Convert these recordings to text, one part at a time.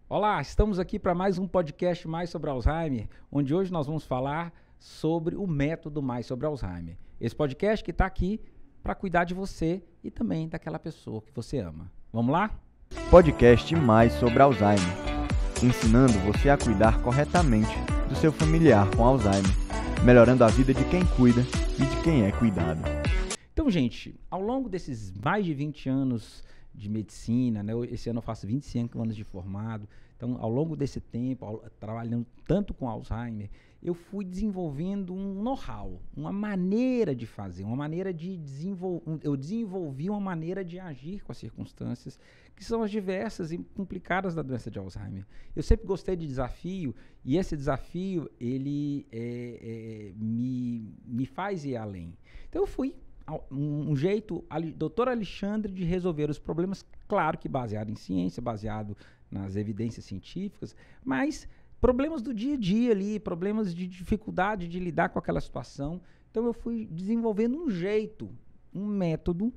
Olá, estamos aqui para mais um podcast Mais sobre Alzheimer, onde hoje nós vamos falar sobre o método Mais sobre Alzheimer. Esse podcast que está aqui para cuidar de você e também daquela pessoa que você ama. Vamos lá? Podcast Mais sobre Alzheimer, ensinando você a cuidar corretamente do seu familiar com Alzheimer, melhorando a vida de quem cuida e de quem é cuidado. Então, gente, ao longo desses mais de 20 anos de medicina, né? Esse ano eu faço 25 anos de formado. Então, ao longo desse tempo, trabalhando tanto com Alzheimer, eu fui desenvolvendo um know-how, uma maneira de fazer, uma maneira de eu desenvolvi uma maneira de agir com as circunstâncias que são as diversas e complicadas da doença de Alzheimer. Eu sempre gostei de desafio e esse desafio, ele me faz ir além. Então, eu fui um jeito, Dr. Alexandre, de resolver os problemas, claro que baseado em ciência, baseado nas evidências científicas, mas problemas do dia a dia ali, problemas de dificuldade de lidar com aquela situação. Então eu fui desenvolvendo um jeito, um método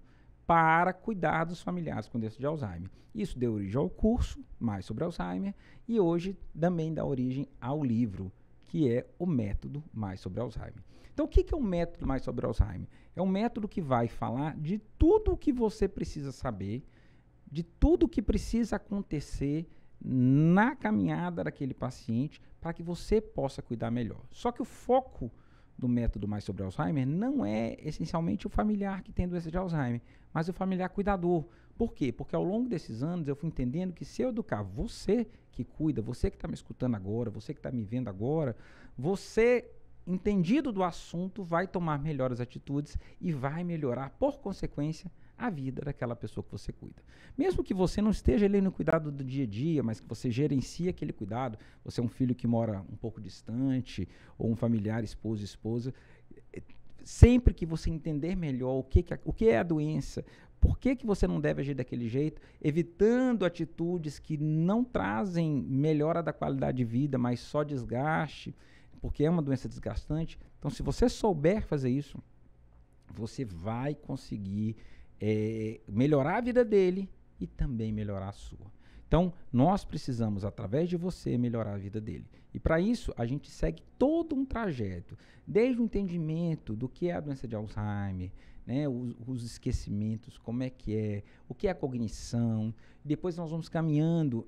para cuidar dos familiares com doença de Alzheimer. Isso deu origem ao curso Mais sobre Alzheimer e hoje também dá origem ao livro, que é o método Mais sobre Alzheimer. Então, o que é o método Mais sobre Alzheimer? É um método que vai falar de tudo o que você precisa saber, de tudo o que precisa acontecer na caminhada daquele paciente para que você possa cuidar melhor. Só que o foco do método Mais sobre Alzheimer não é essencialmente o familiar que tem doença de Alzheimer, mas o familiar cuidador. Por quê? Porque ao longo desses anos eu fui entendendo que se eu educar você que cuida, você que está me escutando agora, você que está me vendo agora, você, entendido do assunto, vai tomar melhores atitudes e vai melhorar, por consequência, a vida daquela pessoa que você cuida. Mesmo que você não esteja ali no cuidado do dia a dia, mas que você gerencie aquele cuidado, você é um filho que mora um pouco distante, ou um familiar, esposo, esposa, sempre que você entender melhor o que é a doença, por que você não deve agir daquele jeito, evitando atitudes que não trazem melhora da qualidade de vida, mas só desgaste, porque é uma doença desgastante. Então, se você souber fazer isso, você vai conseguir melhorar a vida dele e também melhorar a sua. Então, nós precisamos, através de você, melhorar a vida dele. E para isso, a gente segue todo um trajeto, desde o entendimento do que é a doença de Alzheimer, né, os esquecimentos, como é que é, o que é a cognição. Depois nós vamos caminhando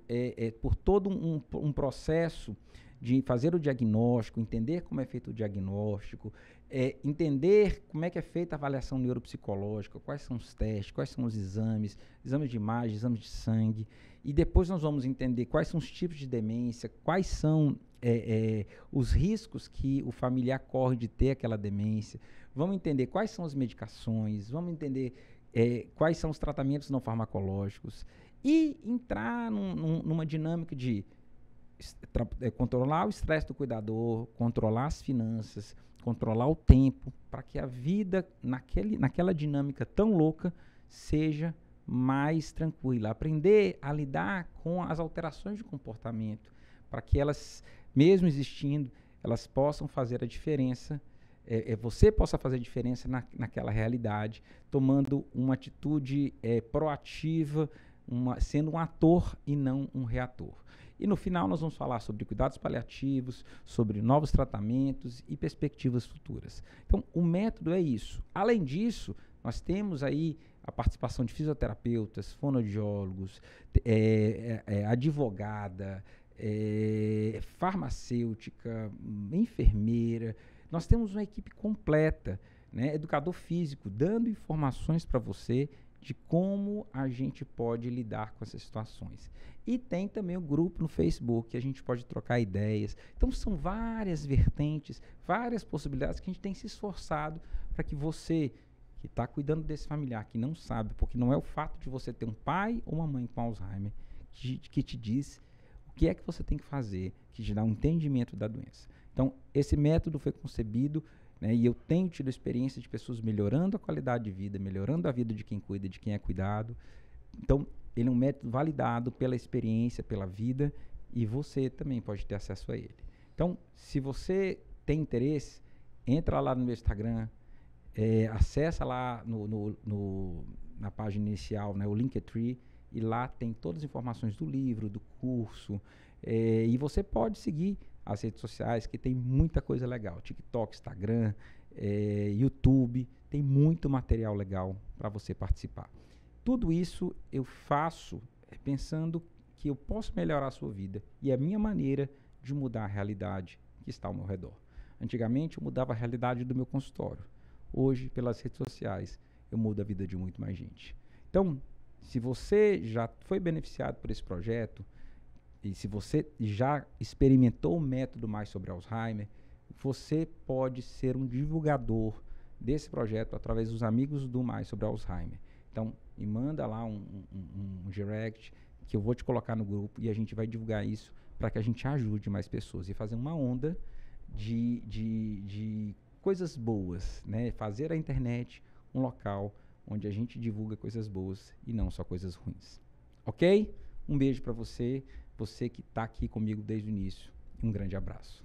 por todo um processo de fazer o diagnóstico, entender como é feito o diagnóstico, entender como é que é feita a avaliação neuropsicológica, quais são os testes, quais são os exames de imagem, exames de sangue, e depois nós vamos entender quais são os tipos de demência, quais são os riscos que o familiar corre de ter aquela demência, vamos entender quais são as medicações, vamos entender quais são os tratamentos não farmacológicos e entrar numa dinâmica de controlar o estresse do cuidador, controlar as finanças, controlar o tempo, para que a vida naquela dinâmica tão louca seja mais tranquila. Aprender a lidar com as alterações de comportamento, para que elas, mesmo existindo, elas possam fazer a diferença, você possa fazer a diferença naquela realidade, tomando uma atitude proativa, sendo um ator e não um reator. E no final nós vamos falar sobre cuidados paliativos, sobre novos tratamentos e perspectivas futuras. Então, o método é isso. Além disso, nós temos aí a participação de fisioterapeutas, fonoaudiólogos, advogada, farmacêutica, enfermeira. Nós temos uma equipe completa, né, educador físico, dando informações para você de como a gente pode lidar com essas situações. E tem também o grupo no Facebook, que a gente pode trocar ideias. Então, são várias vertentes, várias possibilidades que a gente tem se esforçado para que você, que está cuidando desse familiar, que não sabe, porque não é o fato de você ter um pai ou uma mãe com Alzheimer que te diz o que é que você tem que fazer, que te dá um entendimento da doença. Então, esse método foi concebido, né, e eu tenho tido experiência de pessoas melhorando a qualidade de vida, melhorando a vida de quem cuida, de quem é cuidado. Então, ele é um método validado pela experiência, pela vida, e você também pode ter acesso a ele. Então, se você tem interesse, entra lá no meu Instagram, acessa lá na página inicial, né, o Linktree, e lá tem todas as informações do livro, do curso, e você pode seguir as redes sociais, que tem muita coisa legal, TikTok, Instagram, YouTube, tem muito material legal para você participar. Tudo isso eu faço pensando que eu posso melhorar a sua vida, e é a minha maneira de mudar a realidade que está ao meu redor. Antigamente eu mudava a realidade do meu consultório. Hoje, pelas redes sociais, eu mudo a vida de muito mais gente. Então, se você já foi beneficiado por esse projeto, e se você já experimentou o método Mais sobre Alzheimer, você pode ser um divulgador desse projeto através dos amigos do Mais sobre Alzheimer. Então, me manda lá um direct, que eu vou te colocar no grupo, e a gente vai divulgar isso para que a gente ajude mais pessoas e fazer uma onda de coisas boas, né? Fazer a internet um local onde a gente divulga coisas boas e não só coisas ruins. Ok? Um beijo para você, você que está aqui comigo desde o início. Um grande abraço.